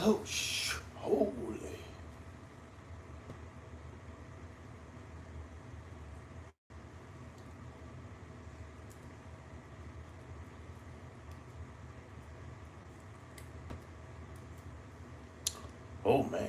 Oh, holy. Oh, man.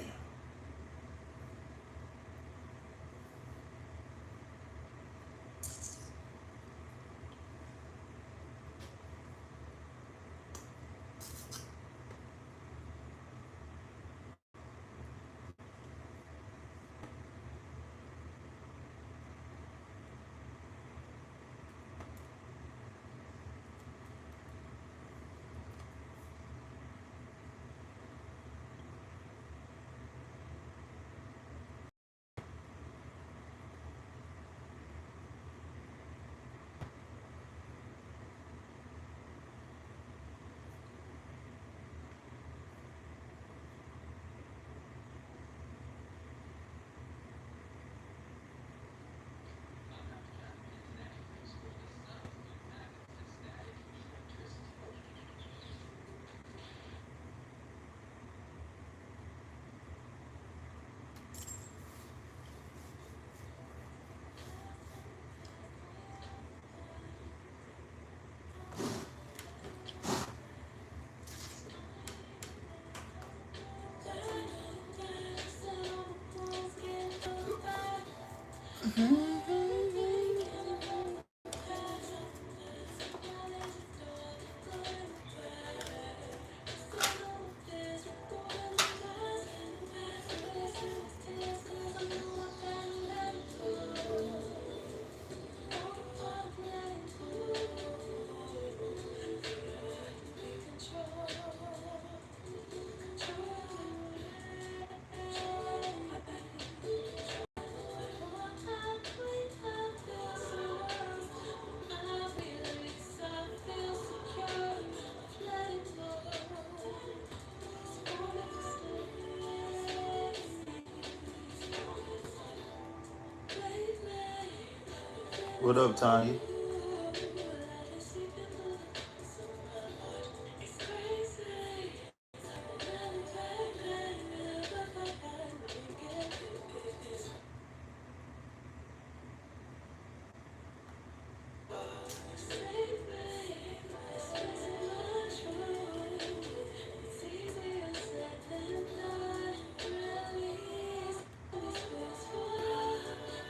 What up, Tanya?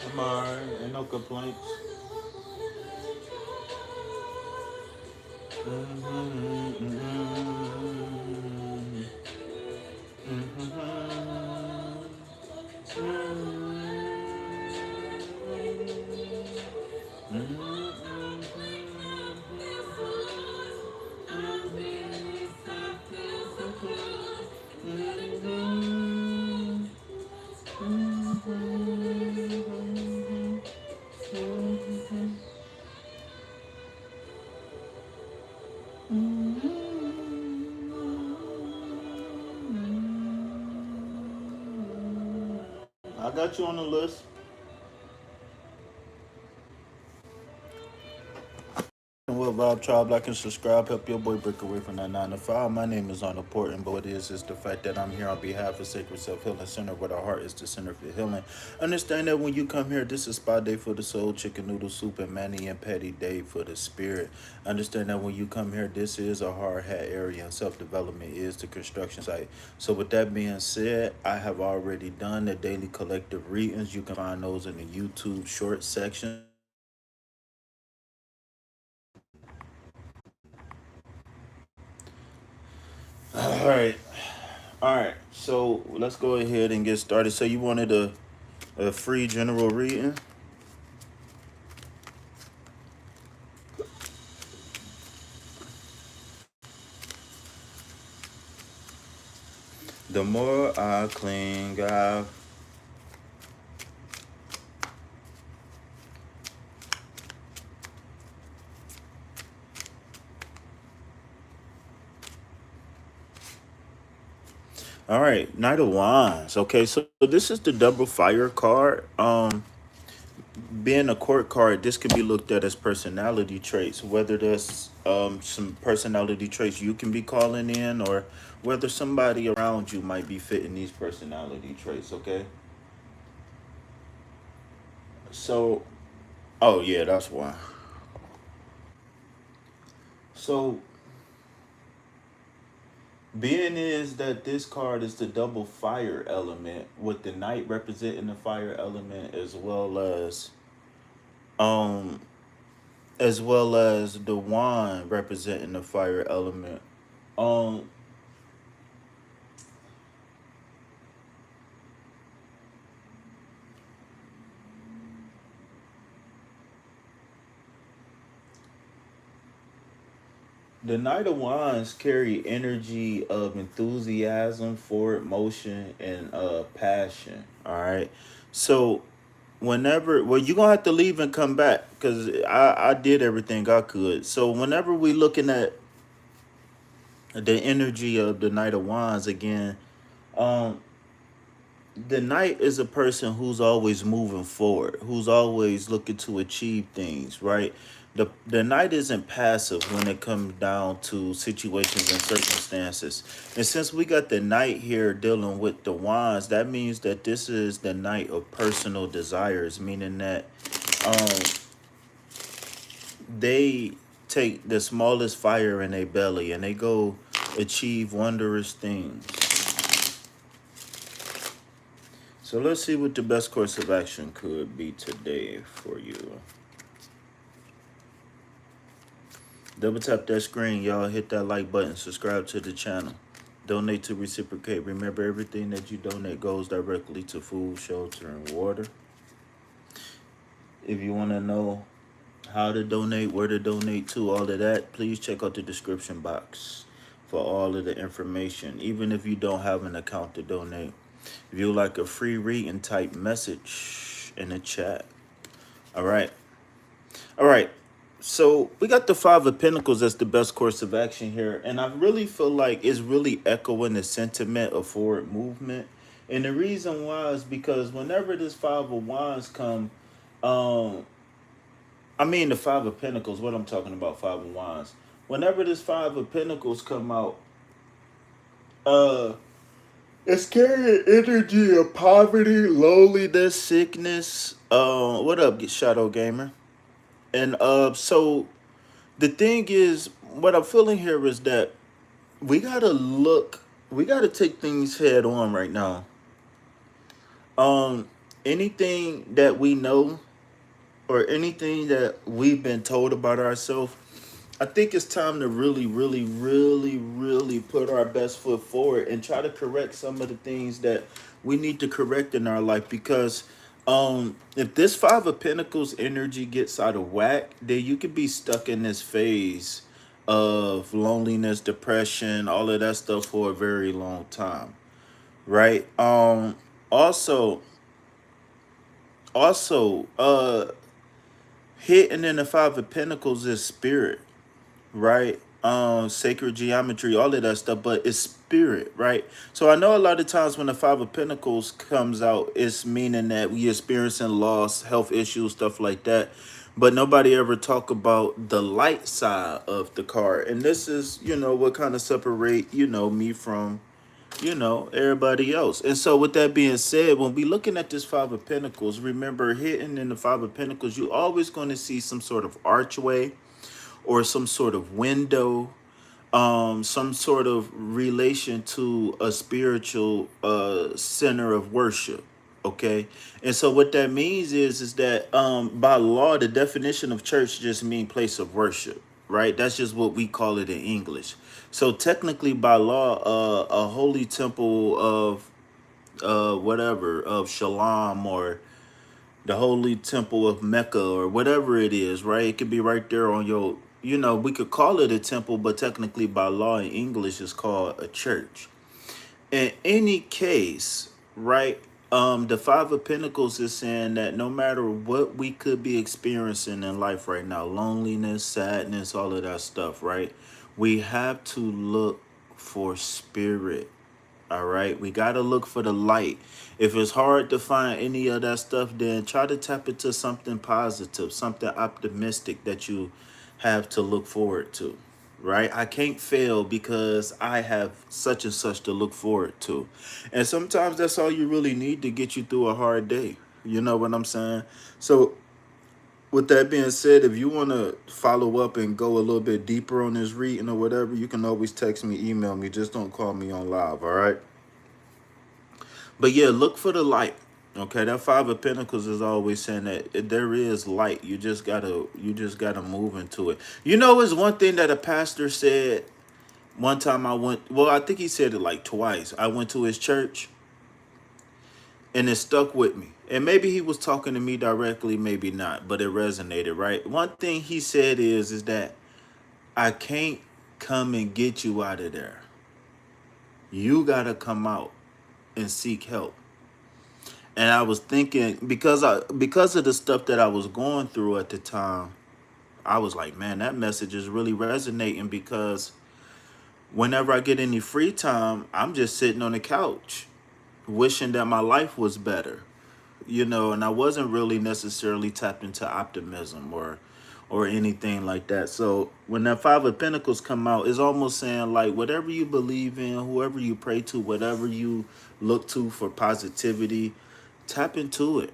I'm alright. Ain't no complaints. I got you on the list. And what Vibe Tribe, like and subscribe, help your boy break away from that 9 to 5. My name is unimportant, but what it is the fact that I'm here on behalf of Sacred Self Healing Center, where the heart is the center for healing. Understand that when you come here, this is spa day for the soul, chicken noodle soup, and mani and petty day for the spirit. Understand that when you come here, this is a hard hat area, and self development is the construction site. So, with that being said, I have already done the daily collective readings. You can find those in the YouTube short section. All right. All right, so let's go ahead and get started. So you wanted a free general reading? The more I cling, I... All right, Knight of Wands. Okay, so this is the double fire card. being a court card, this can be looked at as personality traits, whether there's some personality traits you can be calling in, or whether somebody around you might be fitting these personality traits, okay? So, oh yeah, that's why. So, being is that this card is the double fire element, with the knight representing the fire element, um as well as the wand representing the fire element. Um the Knight of Wands carry energy of enthusiasm, forward motion, and passion. All right. So whenever, well, you're gonna have to leave and come back because I did everything I could. So whenever we looking at the energy of the Knight of Wands again, um, the knight is a person who's always moving forward, who's always looking to achieve things, right? The knight isn't passive when it comes down to situations and circumstances. And since we got the knight here dealing with the wands, that means that this is the knight of personal desires, meaning that um they take the smallest fire in their belly and they go achieve wondrous things. So let's see what the best course of action could be today for you. Double tap that screen, y'all. Hit that like button. Subscribe to the channel. Donate to reciprocate. Remember, everything that you donate goes directly to food, shelter, and water. If you want to know how to donate, where to donate to, all of that, please check out the description box for all of the information. Even if you don't have an account to donate. If you like a free reading, type message in the chat. All right. All right. So we got the Five of Pentacles as the best course of action here. And I really feel like it's really echoing the sentiment of forward movement. And the reason why is because whenever this Five of Wands come, um, I mean the Five of Pentacles, what I'm talking about, Five of Wands. Whenever this Five of Pentacles come out, uh, it's carrying energy of poverty, loneliness, sickness. What up, Shadow Gamer? And so the thing is, what I'm feeling here is that we gotta take things head on right now. Um, anything that we know or anything that we've been told about ourselves, I think it's time to really, really, really, really put our best foot forward and try to correct some of the things that we need to correct in our life. Because if this Five of Pentacles energy gets out of whack, then you could be stuck in this phase of loneliness, depression, all of that stuff for a very long time. Right? Also, also, hidden in the Five of Pentacles is spirit, right? Sacred geometry, all of that stuff, but it's spirit, right? So I know a lot of times when the Five of Pentacles comes out, it's meaning that we experiencing loss, health issues, stuff like that. But nobody ever talk about the light side of the card. And this is, what kind of separate, me from, everybody else. And so with that being said, when we looking at this Five of Pentacles, remember, hidden in the Five of Pentacles, you always going to see some sort of archway or some sort of window, some sort of relation to a spiritual center of worship. Okay. And so what that means is that by law, the definition of church just means place of worship, right? That's just what we call it in English. So technically by law, a holy temple of whatever, of Shalom, or the holy temple of Mecca, or whatever it is, right? It could be right there on your, we could call it a temple, but technically by law in English it's called a church. In any case, right? The Five of Pentacles is saying that no matter what we could be experiencing in life right now, loneliness, sadness, all of that stuff, right? We have to look for spirit. All right, we got to look for the light. If it's hard to find any of that stuff, then try to tap into something positive, something optimistic that you have to look forward to. Right? I can't fail because I have such and such to look forward to. And sometimes that's all you really need to get you through a hard day. You know what I'm saying? So, with that being said, if you want to follow up and go a little bit deeper on this reading or whatever, you can always text me, email me. Just don't call me on live, all right? But yeah, look for the light. Okay, that Five of Pentacles is always saying that there is light. You just gotta move into it. You know, it's one thing that a pastor said one time. I think he said it like twice. I went to his church, and it stuck with me. And maybe he was talking to me directly, maybe not, but it resonated, right? One thing he said is that I can't come and get you out of there. You gotta come out and seek help. And I was thinking, because of the stuff that I was going through at the time, I was like, man, that message is really resonating, because whenever I get any free time, I'm just sitting on the couch wishing that my life was better. And I wasn't really necessarily tapped into optimism or anything like that. So when that Five of Pentacles come out, it's almost saying like, whatever you believe in, whoever you pray to, whatever you look to for positivity, tap into it.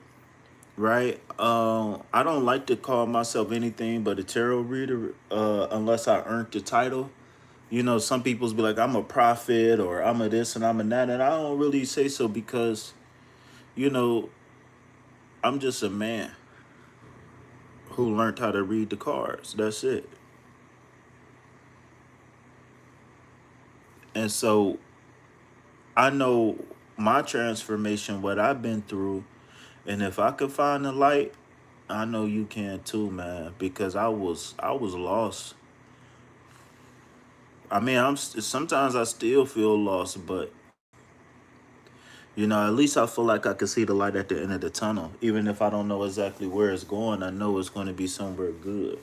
Right? I don't like to call myself anything but a tarot reader, unless I earned the title. Some people's be like, I'm a prophet, or I'm a this and I'm a that, and I don't really say so, because you know I'm just a man who learned how to read the cards. That's it. And so I know my transformation, what I've been through, and if I could find the light, I know you can too, man. Because I was lost. I mean, sometimes I still feel lost, but at least I feel like I can see the light at the end of the tunnel. Even if I don't know exactly where it's going, I know it's going to be somewhere good.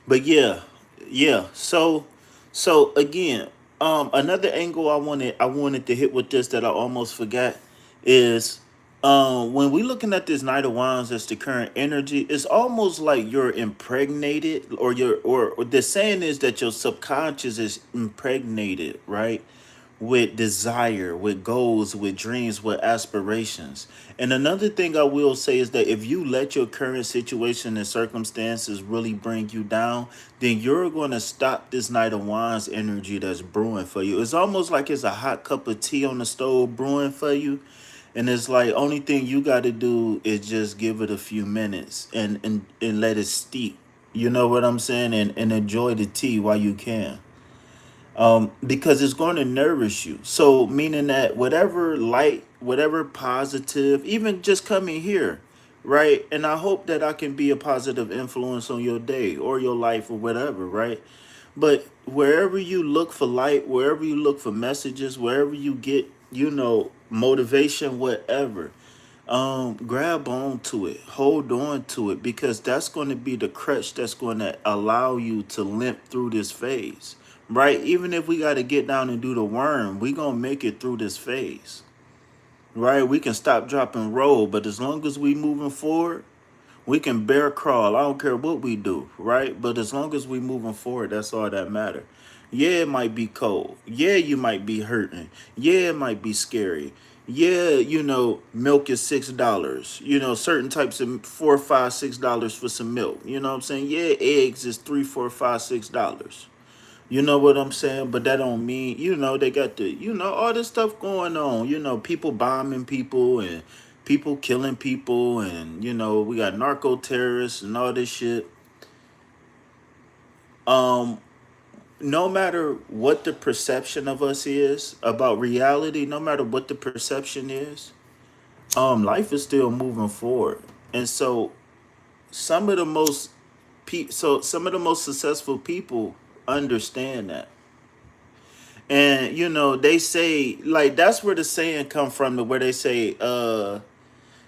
But yeah. So again, another angle I wanted to hit with this that I almost forgot is, when we looking at this Knight of Wands as the current energy, it's almost like you're impregnated, or the saying is that your subconscious is impregnated, right? With desire, with goals, with dreams, with aspirations. And another thing I will say is that if you let your current situation and circumstances really bring you down, then you're going to stop this Knight of Wands energy that's brewing for you. It's almost like it's a hot cup of tea on the stove brewing for you. And it's like, only thing you got to do is just give it a few minutes and let it steep. You know what I'm saying? And enjoy the tea while you can, because it's going to nourish you. So, meaning that whatever light, whatever positive, even just coming here, right? And I hope that I can be a positive influence on your day or your life or whatever, right? But wherever you look for light, wherever you look for messages, wherever you get, motivation, whatever, grab on to it, hold on to it, because that's going to be the crutch that's going to allow you to limp through this phase, right? Even if we got to get down and do the worm, we gonna make it through this phase, right? We can stop, drop, and roll, but as long as we moving forward, we can bear crawl. I don't care what we do, right? But as long as we moving forward, that's all that matter. Yeah, it might be cold. Yeah, you might be hurting. Yeah, it might be scary. Yeah, milk is $6. Certain types of $4, $5, $6 for some milk. You know what I'm saying? Yeah, eggs is $3, $4, $5, $6. You know what I'm saying? But that don't mean, they got all this stuff going on. People bombing people, and people killing people, and we got narco terrorists and all this shit. Um, no matter what the perception of us is about reality, no matter what the perception is, life is still moving forward. And so some of the most some of the most successful people understand that. And they say, like, that's where the saying come from, to where they say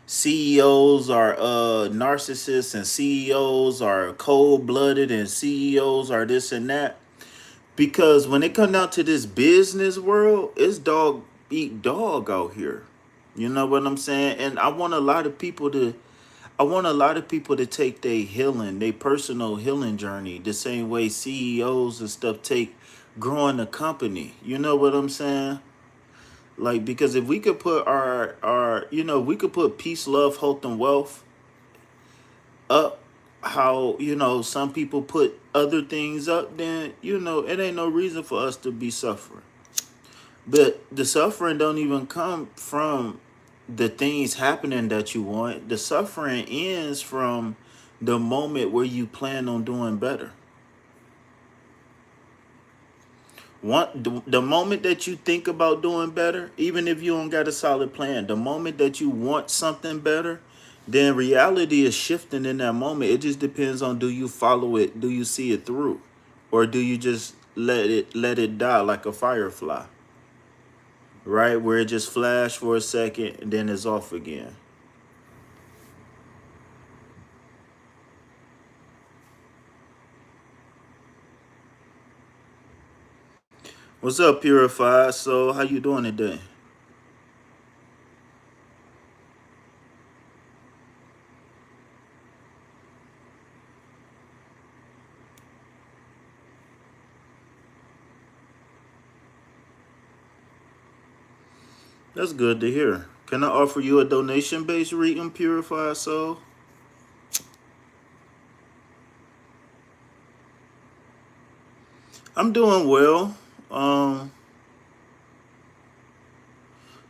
CEOs are narcissists, and CEOs are cold-blooded, and CEOs are this and that. Because when it come down to this business world, it's dog eat dog out here. You know what I'm saying? And I want a lot of people to take their healing, their personal healing journey, the same way CEOs and stuff take growing a company. You know what I'm saying? Like, because if we could put our we could put peace, love, health, and wealth up, how some people put other things up, then it ain't no reason for us to be suffering. But the suffering don't even come from the things happening that you want. The suffering ends from the moment where you plan on doing better. The moment that you think about doing better, even if you don't got a solid plan, the moment that you want something better, then reality is shifting in that moment. It just depends on, do you follow it, do you see it through, or do you just let it die like a firefly, right? Where it just flash for a second and then it's off again. What's up, Purified? So how you doing today? That's good to hear. Can I offer you a donation-based reading, Purified Soul? I'm doing well. Um,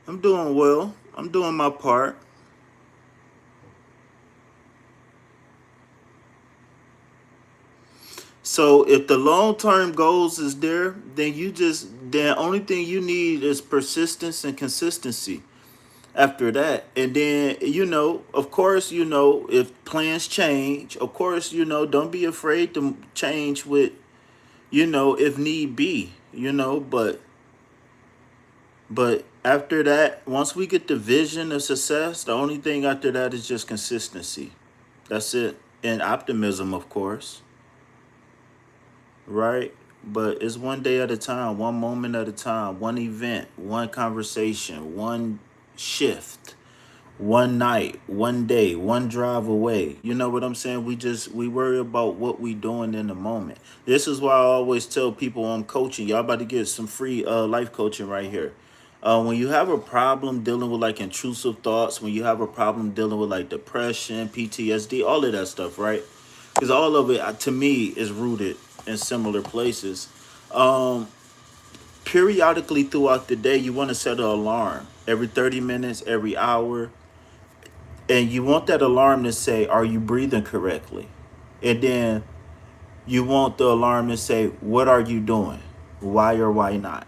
I'm doing well. I'm doing my part. So if the long-term goals is there, then only thing you need is persistence and consistency after that. And then, of course, if plans change, of course, don't be afraid to change with, if need be, but after that, once we get the vision of success, the only thing after that is just consistency. That's it. And optimism, of course, right? But it's one day at a time, one moment at a time, one event, one conversation, one shift, one night, one day, one drive away. You know what I'm saying? We worry about what we doing in the moment. This is why I always tell people I'm coaching. Y'all about to get some free life coaching right here. When you have a problem dealing with like intrusive thoughts, when you have a problem dealing with like depression, PTSD, all of that stuff, right? Because all of it, to me, is rooted in similar places. Um, Periodically throughout the day, you want to set an alarm every 30 minutes, every hour, and you want that alarm to say, are you breathing correctly? And then you want the alarm to say, what are you doing? Why or why not?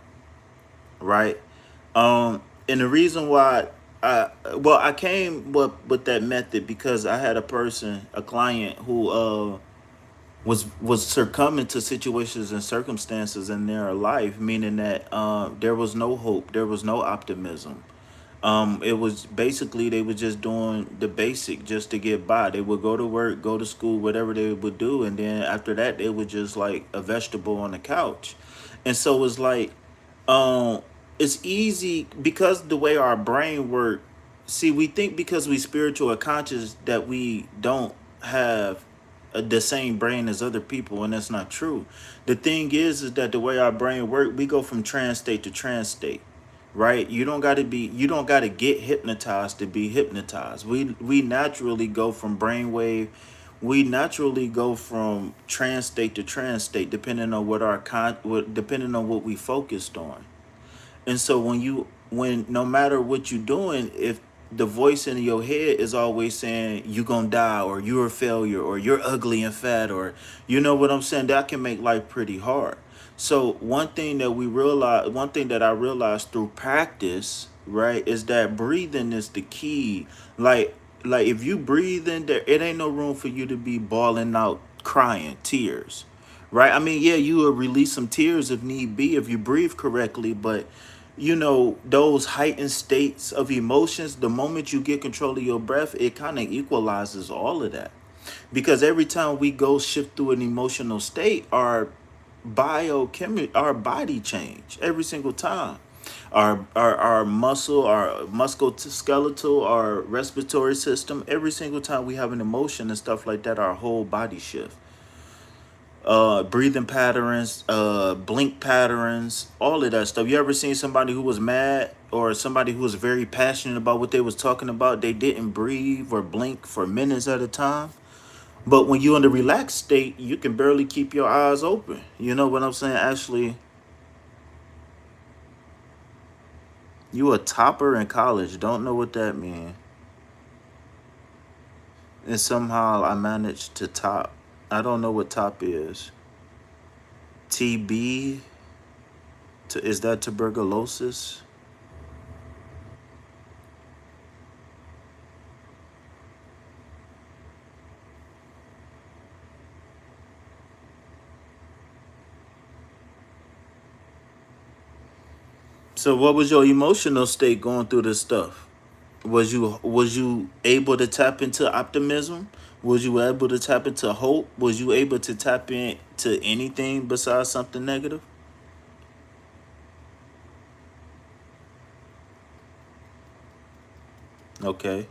Right? And the reason why I came with that method because I had a client who was succumbing to situations and circumstances in their life, meaning that there was no hope, there was no optimism. It was basically they were just doing the basic just to get by. They would go to work, go to school, whatever they would do, and then after that they were just like a vegetable on the couch. And so it's like, um, it's easy because the way our brain work. See, we think because we spiritual or conscious that we don't have the same brain as other people, and that's not true. The thing is that the way our brain work, we go from trance state to trance state, right? You don't got to get hypnotized to be hypnotized. We naturally go from brainwave, we naturally go from trance state to trance state, depending on depending on what we focused on. And so when no matter what you're doing, the voice in your head is always saying you gonna die, or you're a failure, or you're ugly and fat, or you know what I'm saying. That can make life pretty hard. So one thing that I realized through practice, right, is that breathing is the key. Like like if you breathe in there, it ain't no room for you to be bawling out, crying, tears. Right? I mean, yeah, you will release some tears if need be if you breathe correctly, but you know, those heightened states of emotions, the moment you get control of your breath, it kind of equalizes all of that. Because every time we go shift through an emotional state, our biochemistry, our body change every single time. Our muscle, our musculoskeletal, our respiratory system, every single time we have an emotion and stuff like that, our whole body shift. Breathing patterns, blink patterns, all of that stuff. You ever seen somebody who was mad or somebody who was very passionate about what they was talking about? They didn't breathe or blink for minutes at a time. But when you're in the relaxed state, you can barely keep your eyes open. You know what I'm saying? Actually, you a topper in college. Don't know what that means. And somehow I managed to top. I don't know what top is. TB, is that tuberculosis? So what was your emotional state going through this stuff? Was you able to tap into optimism? Was you able to tap into hope? Was you able to tap into anything besides something negative? Okay.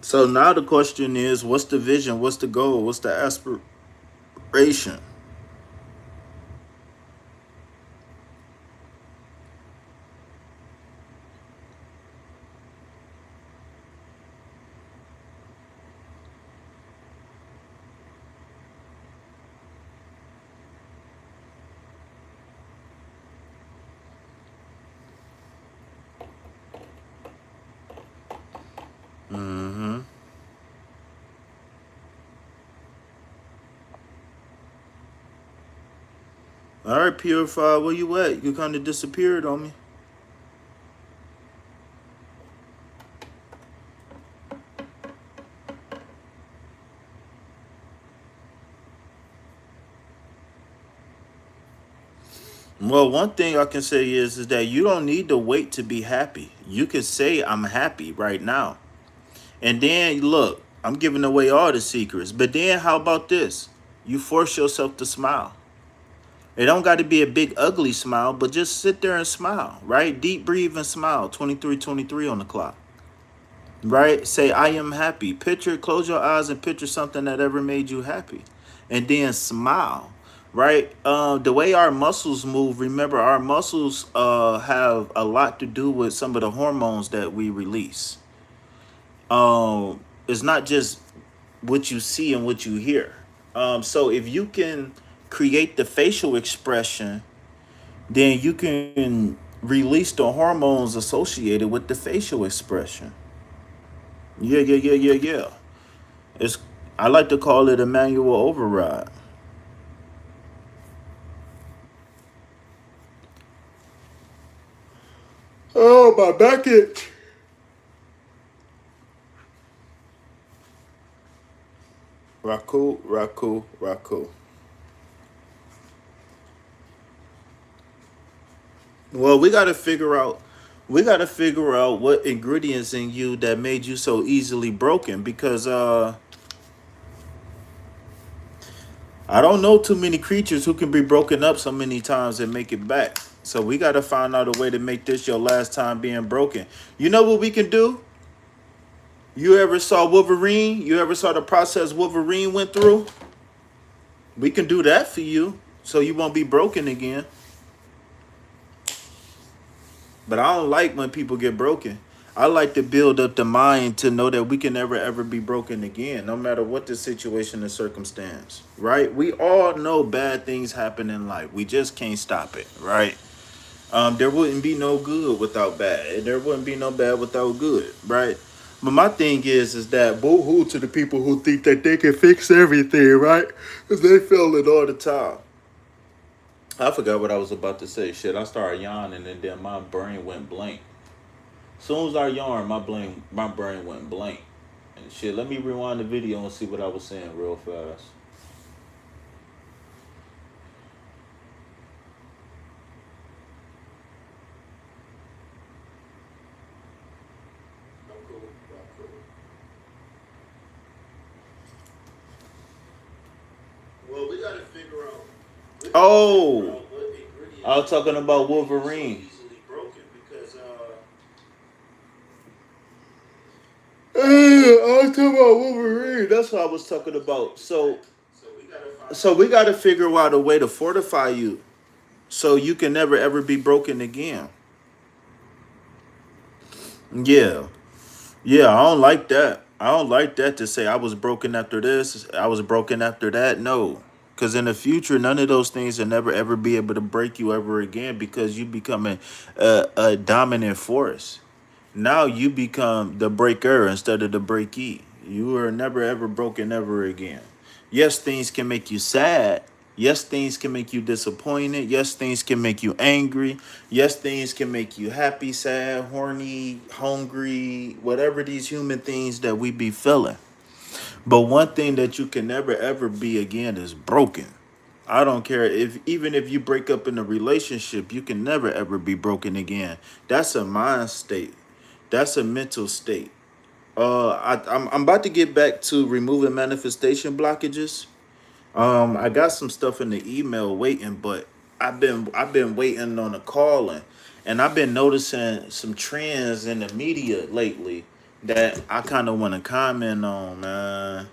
So now the question is, what's the vision? What's the goal? What's the aspiration? Mm-hmm. All right, Purify, where you at? You kind of disappeared on me. Well, one thing I can say is that you don't need to wait to be happy. You can say I'm happy right now. And then look, I'm giving away all the secrets. But then how about this? You force yourself to smile. It don't got to be a big ugly smile, but just sit there and smile, right? Deep breathe and smile. 23:23 on the clock. Right? Say I am happy. Picture, close your eyes and picture something that ever made you happy. And then smile. Right? The way our muscles move, remember our muscles have a lot to do with some of the hormones that we release. It's not just what you see and what you hear. So if you can create the facial expression, then you can release the hormones associated with the facial expression. Yeah, yeah, yeah, yeah, yeah. It's I like to call it a manual override. Oh, my back itch. Raku, Raku, Raku. Well, we gotta figure out what ingredients in you that made you so easily broken, because I don't know too many creatures who can be broken up so many times and make it back. So we gotta find out a way to make this your last time being broken. You know what we can do? You ever saw Wolverine? You ever saw the process Wolverine went through? We can do that for you so you won't be broken again. But I don't like when people get broken. I like to build up the mind to know that we can never ever be broken again, no matter what the situation and circumstance, right? We all know bad things happen in life. We just can't stop it, right? There wouldn't be no good without bad. There wouldn't be no bad without good, right? But my thing is that boo hoo to the people who think that they can fix everything, right? Because they feel it all the time. I forgot what I was about to say. Shit, I started yawning and then my brain went blank. As soon as I yawned, my brain went blank. And shit, let me rewind the video and see what I was saying real fast. Well, we gotta figure out. Oh, I was talking about Wolverine. I was talking about Wolverine. That's what I was talking about. So we gotta figure out a way to fortify you, so you can never ever be broken again. Yeah, yeah. I don't like that. I don't like that to say I was broken after this. I was broken after that. No, because in the future, none of those things will never ever be able to break you ever again because you become a dominant force. Now you become the breaker instead of the breakee. You are never ever broken ever again. Yes, things can make you sad. Yes, things can make you disappointed. Yes, things can make you angry. Yes, things can make you happy, sad, horny, hungry, whatever these human things that we be feeling. But one thing that you can never ever be again is broken. I don't care if even if you break up in a relationship, you can never ever be broken again. That's a mind state. That's a mental state. I'm about to get back to removing manifestation blockages. I got some stuff in the email waiting, but I've been waiting on a calling, and I've been noticing some trends in the media lately that I kind of want to comment on, man.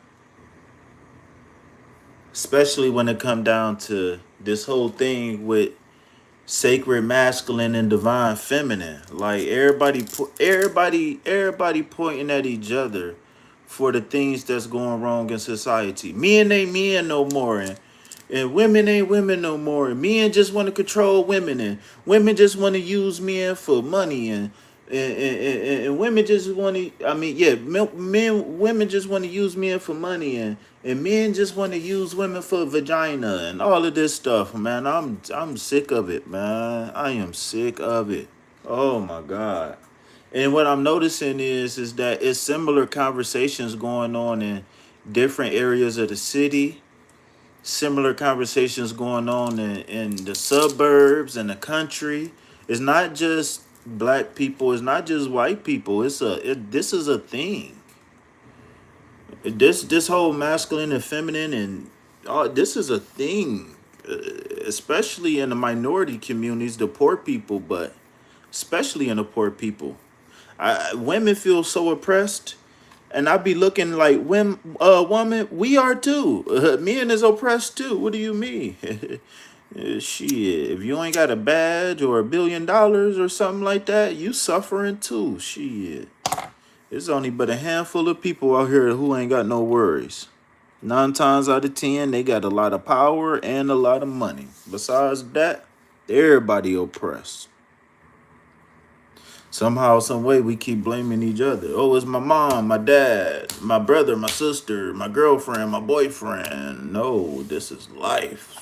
Especially when it come down to this whole thing with sacred masculine and divine feminine. Like everybody pointing at each other for the things that's going wrong in society. Men ain't men no more, and women ain't women no more. And men just want to control women, and women just want to use men for money, and women just want to. I mean, yeah, women just want to use men for money, and men just want to use women for vagina and all of this stuff, man. I'm sick of it, man. I am sick of it. Oh my god. And what I'm noticing is that it's similar conversations going on in different areas of the city, similar conversations going on in the suburbs and the country. It's not just black people, it's not just white people. This is a thing. This whole masculine and feminine and all this is a thing, especially in the minority communities, the poor people, but especially in the poor people. Women feel so oppressed, and I be looking like woman, we are too. Men is oppressed too. What do you mean? Shit, if you ain't got a badge or $1 billion or something like that, you suffering too. Shit. There's only but a handful of people out here who ain't got no worries. 9 times out of 10, they got a lot of power and a lot of money. Besides that, everybody oppressed. Somehow, some way, we keep blaming each other. Oh, it's my mom, my dad, my brother, my sister, my girlfriend, my boyfriend. No, this is life.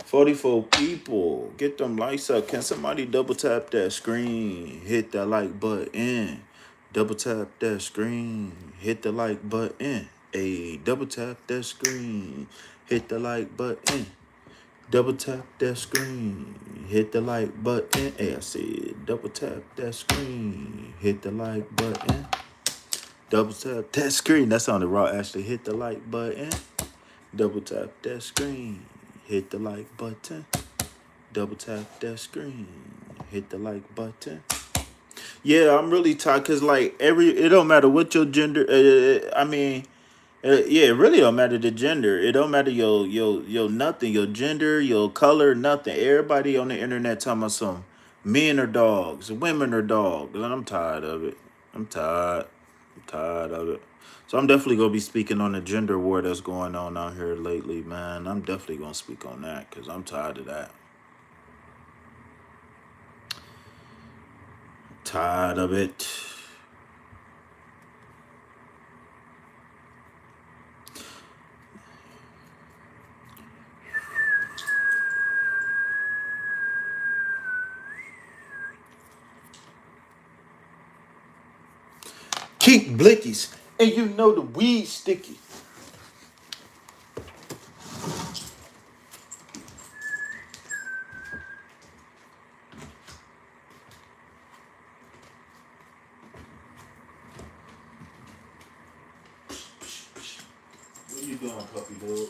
44 people. Get them lights up. Can somebody double tap that screen? Hit that like button. Double tap that screen. Hit the like button. Hey, double tap that screen. Hit the like button. Double tap that screen. Hit the like button. Hey, I said double tap that screen. Hit the like button. Double tap that screen. That sounded raw, actually. Hit the like button. Double tap that screen. Hit the like button. Double tap that screen. Hit the like button. Yeah, I'm really tired because like it don't matter what your gender. Yeah, it really don't matter the gender. It don't matter your nothing, your gender, your color, nothing. Everybody on the internet talking about some Men are dogs, women are dogs, and I'm tired of it. I'm tired. I'm tired of it. So I'm definitely gonna be speaking on the gender war that's going on out here lately, man. I'm definitely gonna speak on that because I'm tired of that. Tired of it. Keep blickies, and you know the weed sticky. What you doing, puppy dog?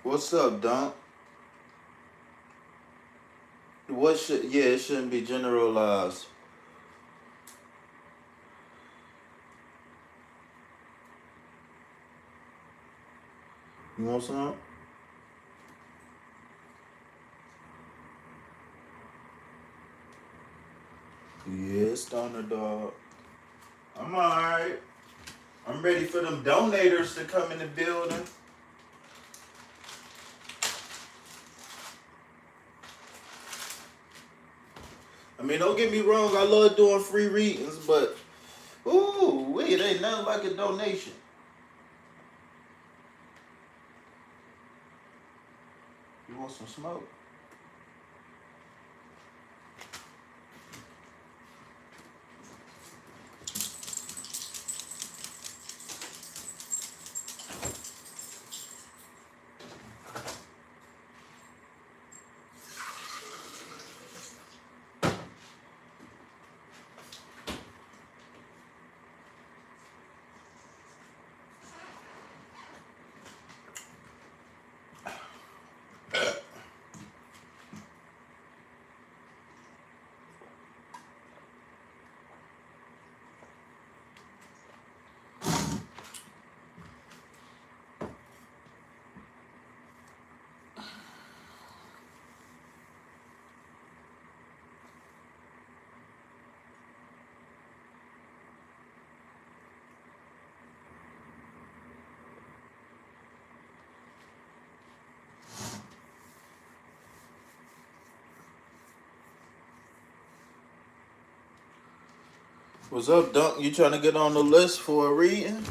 What's up, Dunk? What should? Yeah, it shouldn't be generalized. You want some? Yeah, Stoner Dog. I'm alright. I'm ready for them donators to come in the building. I mean, don't get me wrong, I love doing free readings, but ooh, wait, it ain't nothing like a donation. You want some smoke? What's up, Dunk? You trying to get on the list for a reading?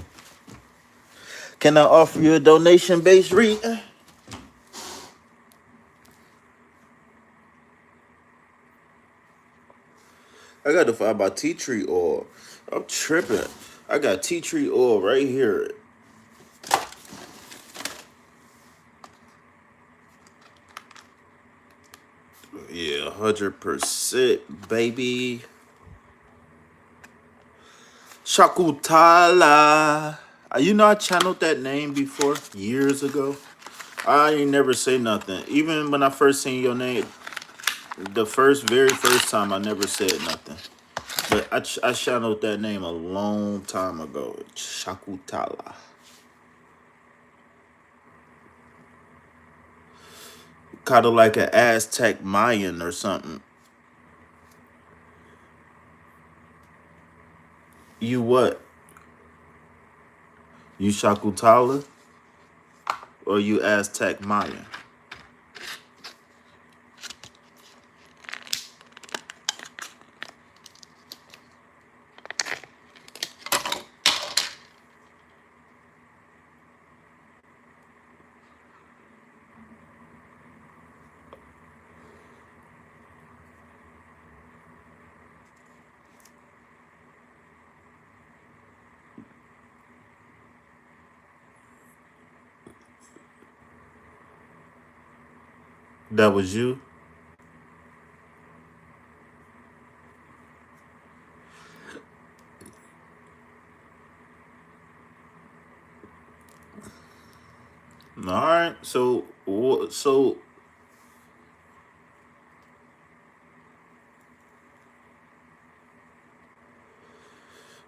Can I offer you a donation-based reading? I got to find my tea tree oil. I'm tripping. I got tea tree oil right here. Yeah, 100%, baby. Shakutala. You know, I channeled that name before years ago. I ain't never say nothing. Even when I first seen your name, the very first time, I never said nothing. But I channeled that name a long time ago. Shakutala. Kind of like an Aztec Mayan or something. You what? You Shakutala or you Aztec Mayan? That was you? All right. So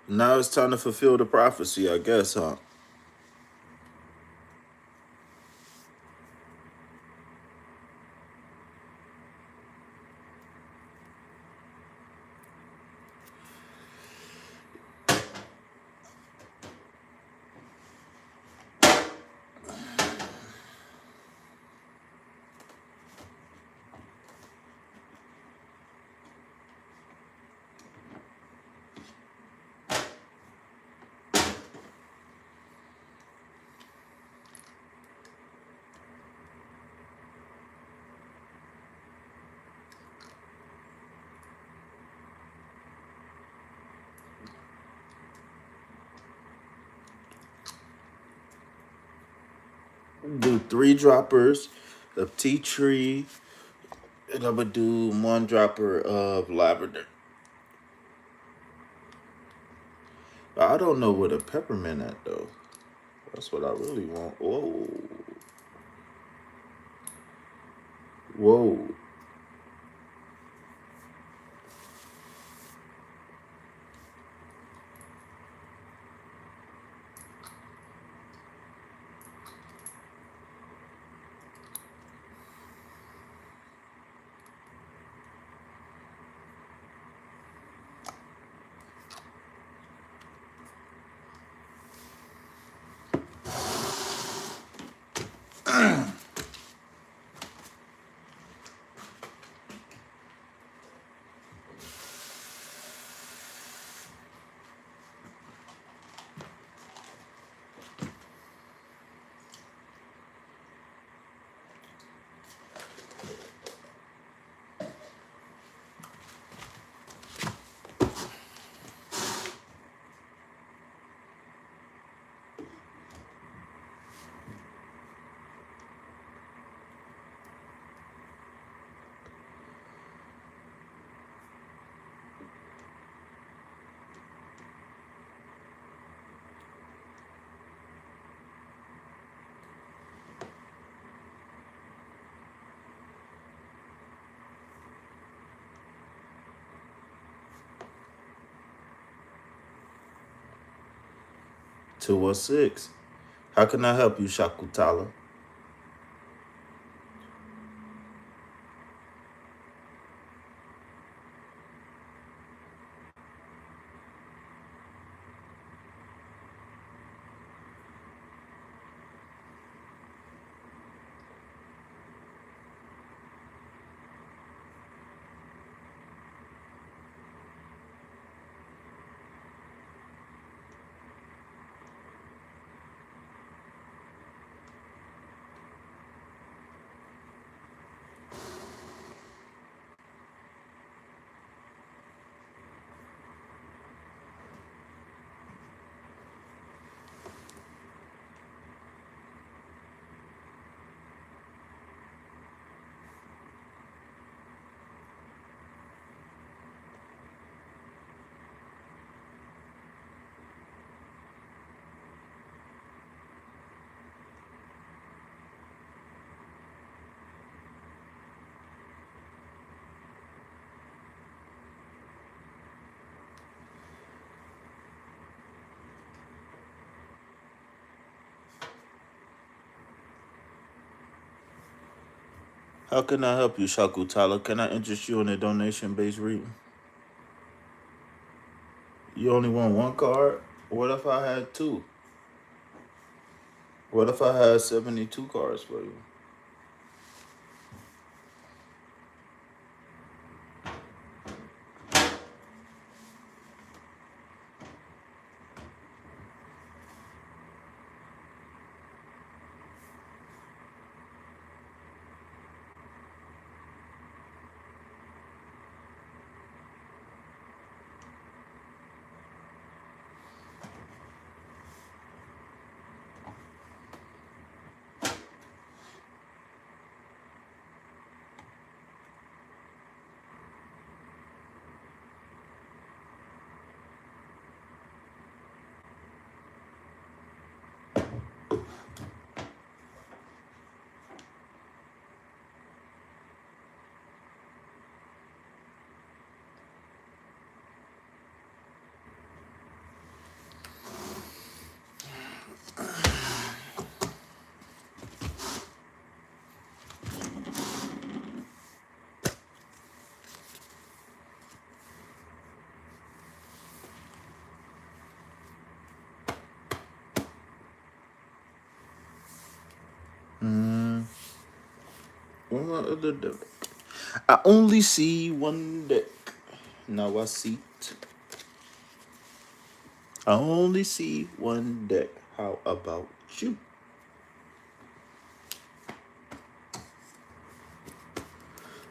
now it's time to fulfill the prophecy, I guess, huh? Do 3 droppers of tea tree, and I'm gonna do 1 dropper of lavender. I don't know where the peppermint at though. That's what I really want. Whoa, whoa. Two or six. How can I help you, Shakutala? How can I help you, Shakutala? Can I interest you in a donation-based reading? You only want 1 card? What if I had two? What if I had 72 cards for you? What other deck? I only see one deck. Now I see I only see one deck. How about you?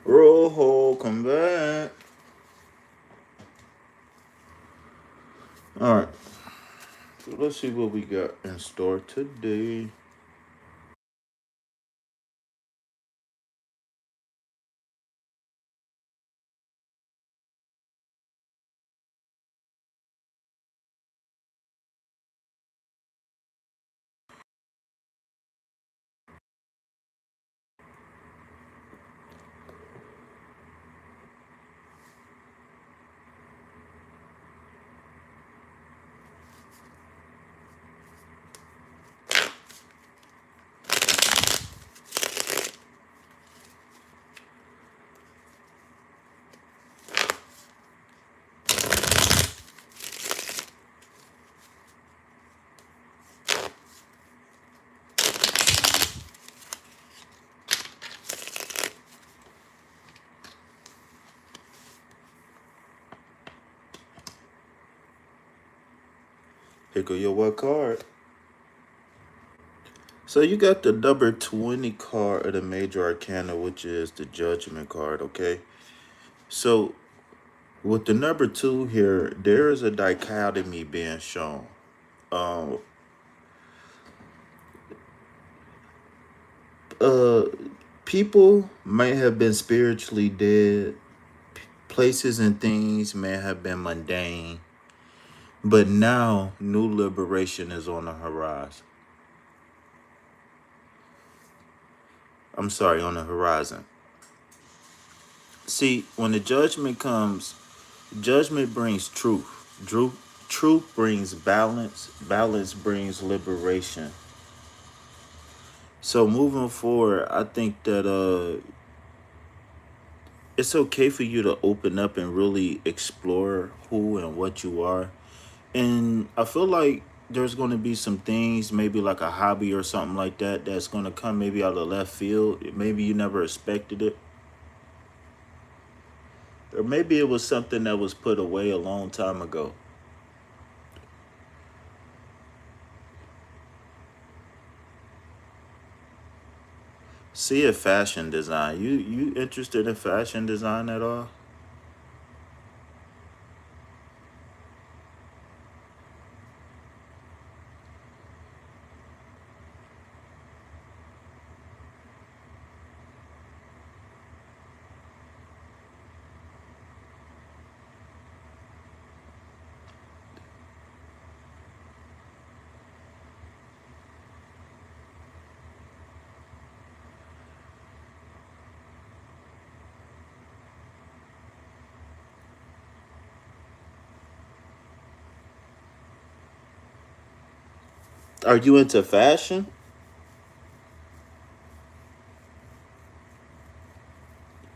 Rojo, come back. Alright. So let's see what we got in store today. Pick your what card? So you got the number 20 card of the major arcana, which is the judgment card, okay? So with the number 2 here, there is a dichotomy being shown. Um uh People may have been spiritually dead. Places and things may have been mundane. But now new liberation is on the horizon. I'm sorry, on the horizon. See, when the judgment comes, judgment brings truth. Truth brings balance. Balance brings liberation. So moving forward, I think that it's okay for you to open up and really explore who and what you are. And I feel like there's going to be some things, maybe like a hobby or something like that, that's going to come maybe out of left field. Maybe you never expected it. Or maybe it was something that was put away a long time ago. See a fashion design. You interested in fashion design at all? Are you into fashion?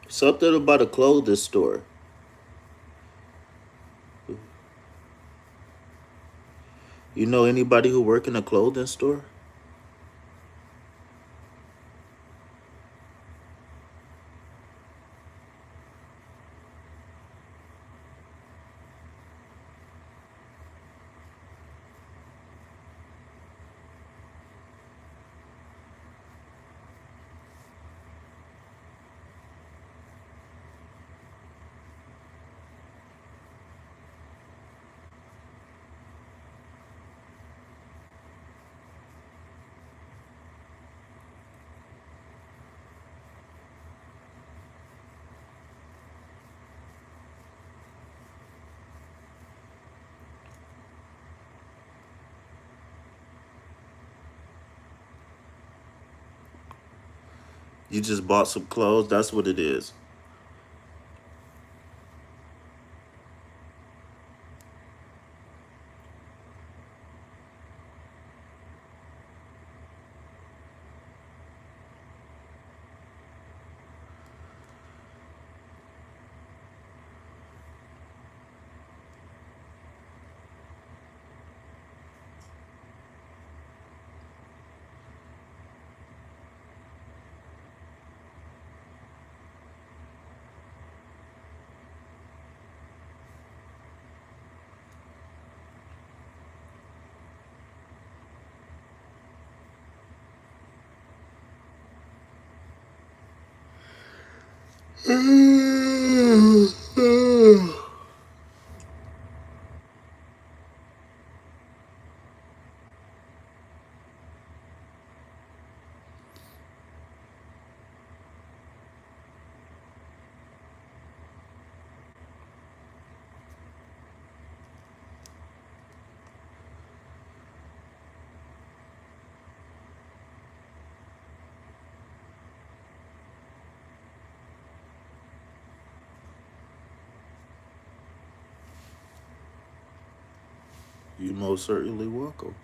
Something about a clothing store. You know anybody who work in a clothing store? You just bought some clothes. That's what it is. You most certainly welcome.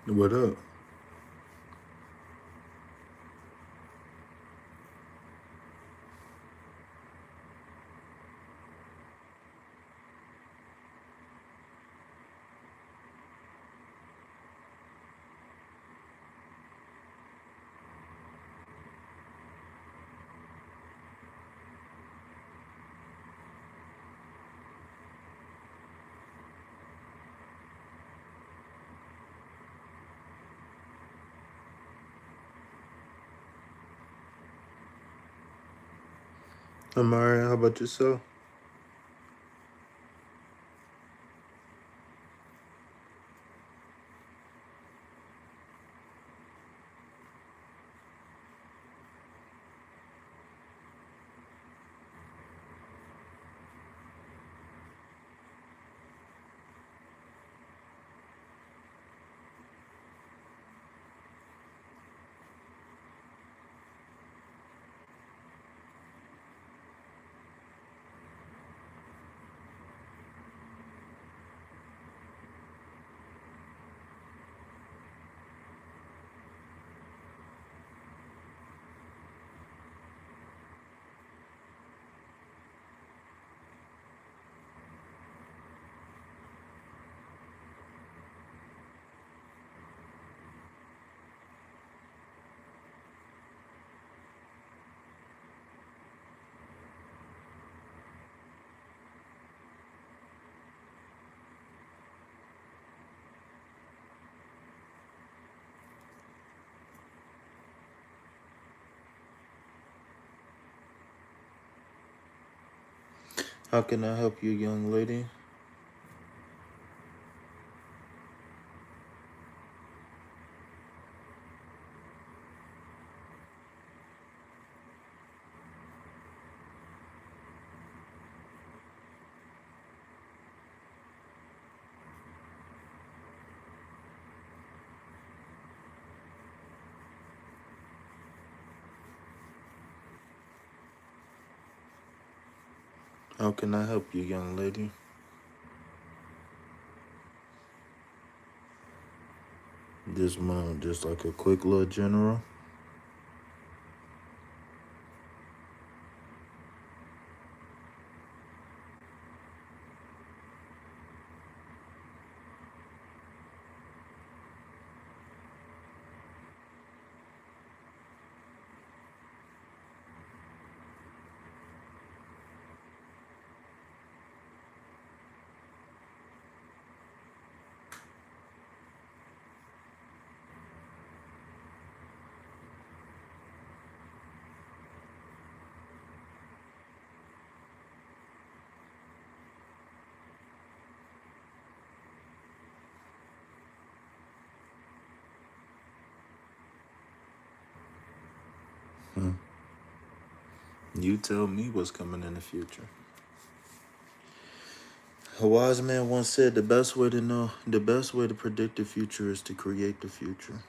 What up? I'm alright. How about yourself? How can I help you, young lady? How can I help you, young lady? This month, just like a quick little general. You tell me what's coming in the future. A wise man once said the best way to predict the future is to create the future.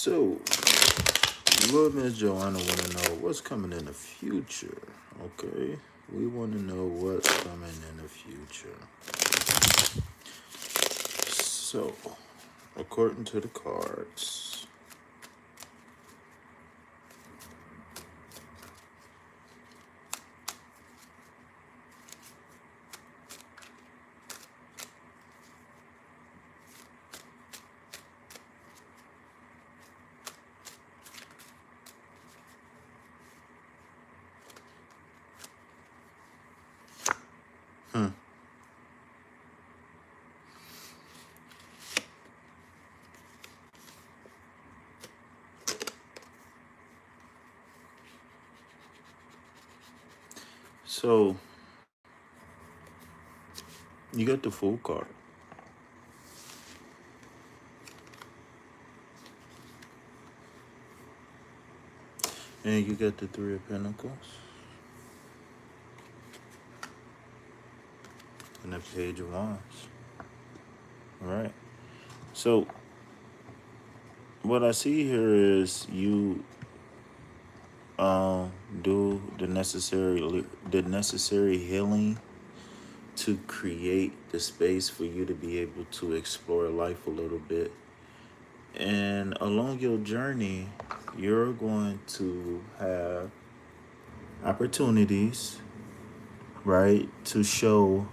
So, Lord Miss Joanna want to know what's coming in the future. Okay, we want to know what's coming in the future. So, according to the cards, so you got the Fool card. And you got the Three of Pentacles. And the Page of Wands. All right. So, what I see here is you do the necessary healing to create the space for you to be able to explore life a little bit. And along your journey, you're going to have opportunities, right, to show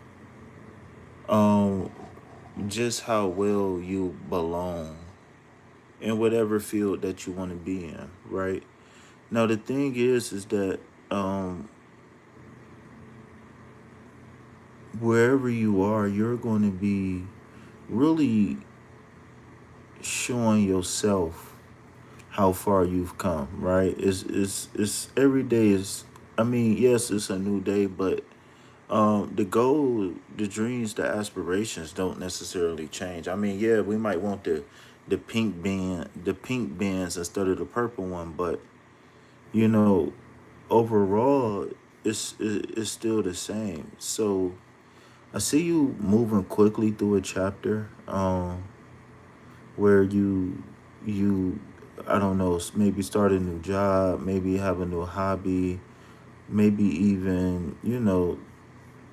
just how well you belong in whatever field that you want to be in, right? Now the thing is that wherever you are, you're going to be really showing yourself how far you've come, right? It's every day is, I mean, yes, it's a new day, but the goal, the dreams, the aspirations don't necessarily change. I mean, yeah, we might want the pink bands instead of the purple one, but you know, overall, it's still the same. So I see you moving quickly through a chapter, where you I don't know, maybe start a new job, maybe have a new hobby, maybe even,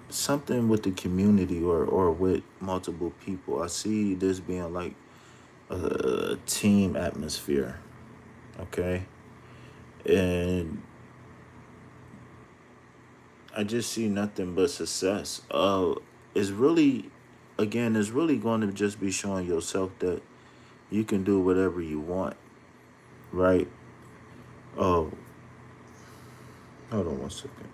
something with the community or with multiple people. I see this being like a team atmosphere, okay? And I just see nothing but success. It's really, again, it's really going to just be showing yourself that you can do whatever you want, right? Oh, hold on one second.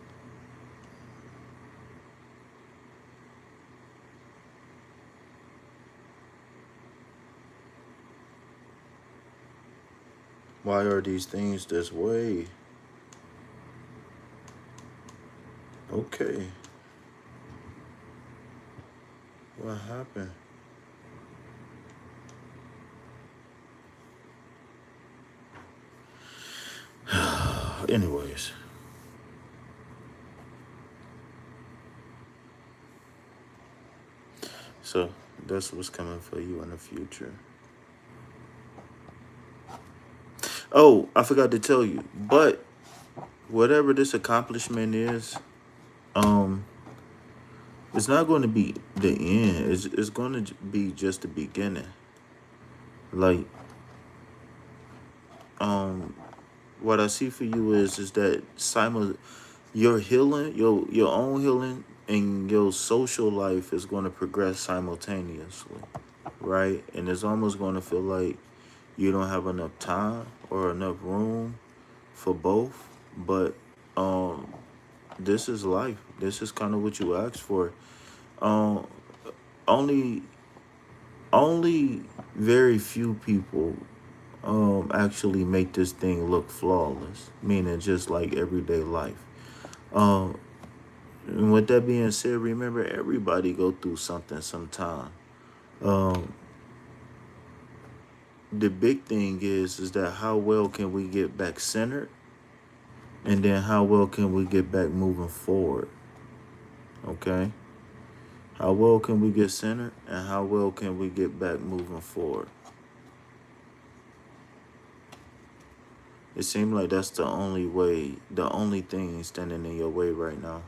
Why are these things this way? Okay, what happened? Anyways, so that's what's coming for you in the future. Oh, I forgot to tell you, but whatever this accomplishment is, um, it's not going to be the end. It's going to be just the beginning. Like, um, what I see for you is that your healing, your own healing, and your social life is going to progress simultaneously, right? And it's almost going to feel like you don't have enough time or enough room for both. But this is life. This is kind of what you asked for. Um, only only very few people actually make this thing look flawless, meaning just like everyday life. Um, and with that being said, remember everybody go through something sometime. Um, the big thing is that how well can we get back centered, and then how well can we get back moving forward? Okay, how well can we get centered, and how well can we get back moving forward? It seems like that's the only way, the only thing standing in your way right now.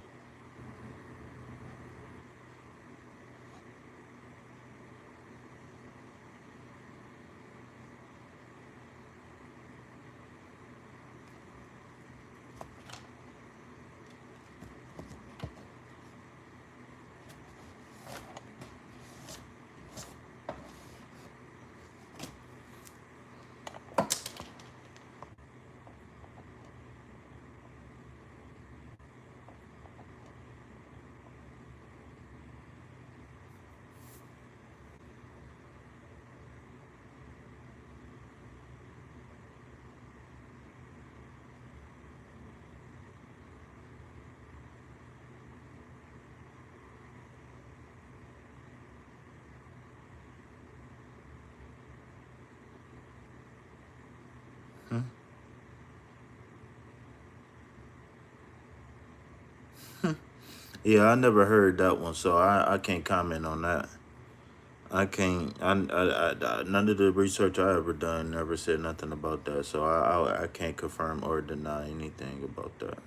Yeah, I never heard that one, so I can't comment on that. I can't. None of the research I ever done never said nothing about that, so I can't confirm or deny anything about that.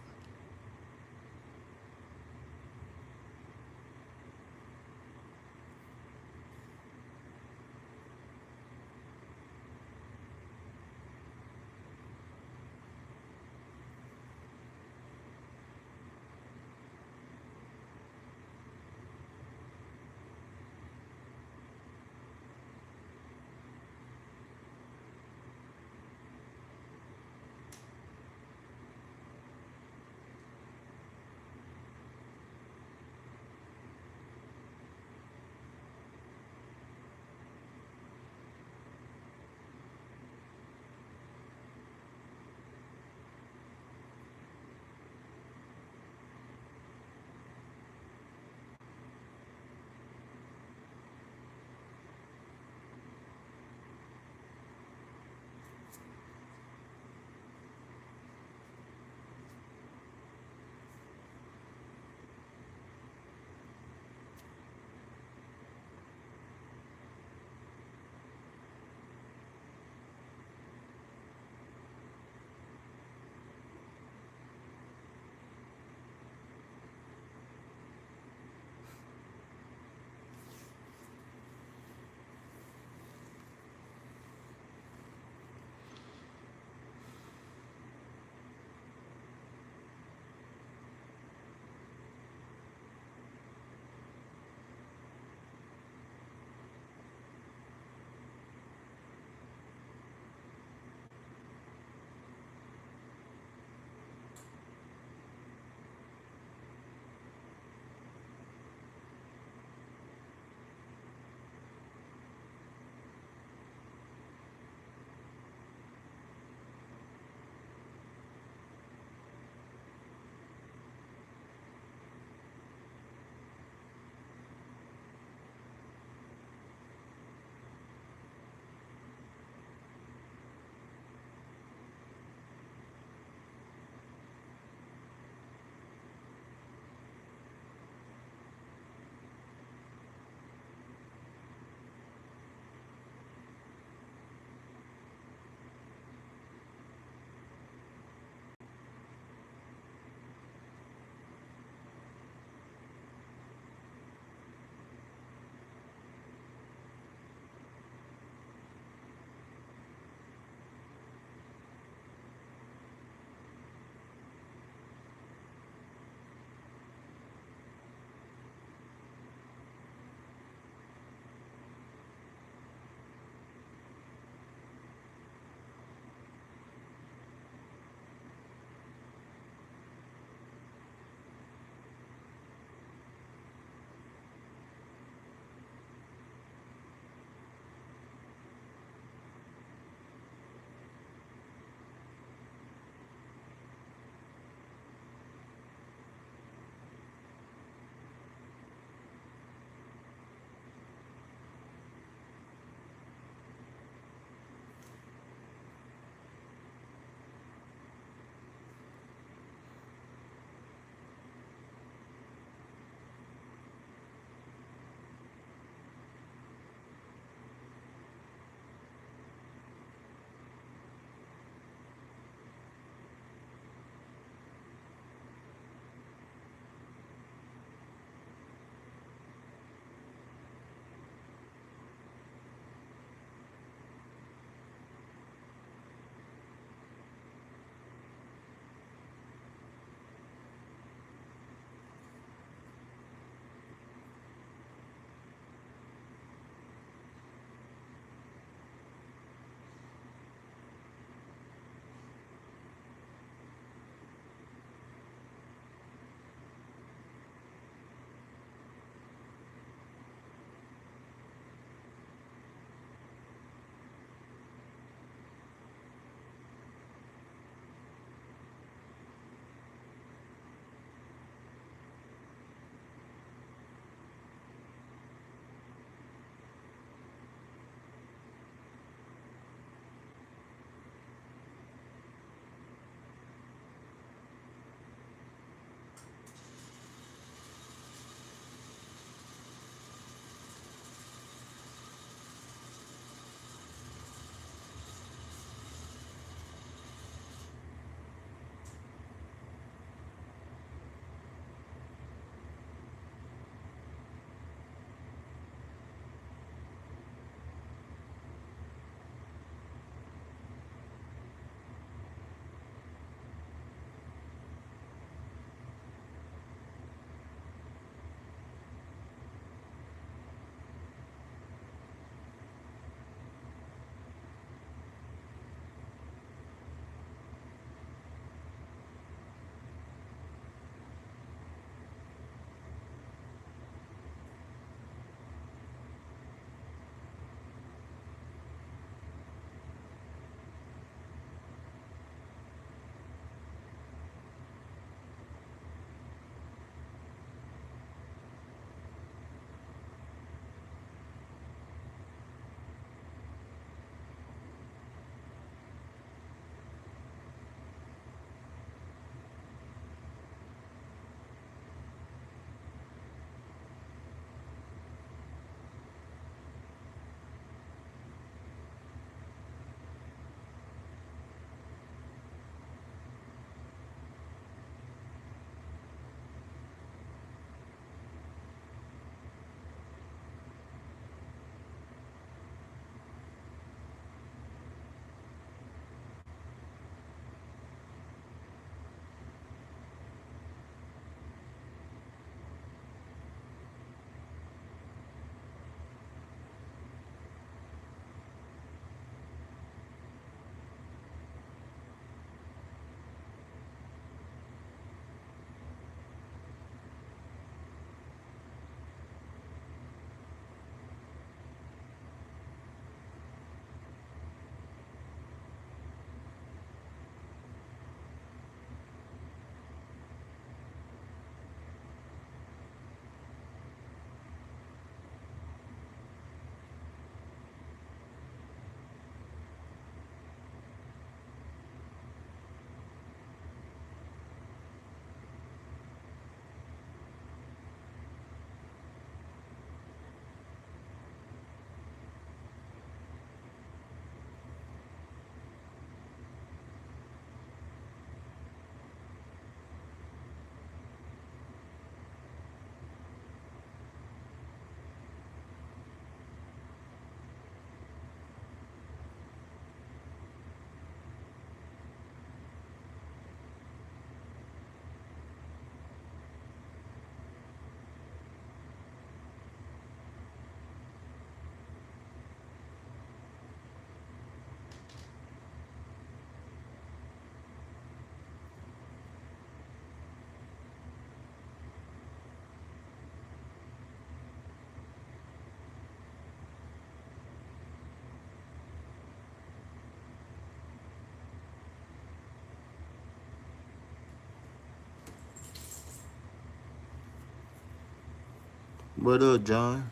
What up, John?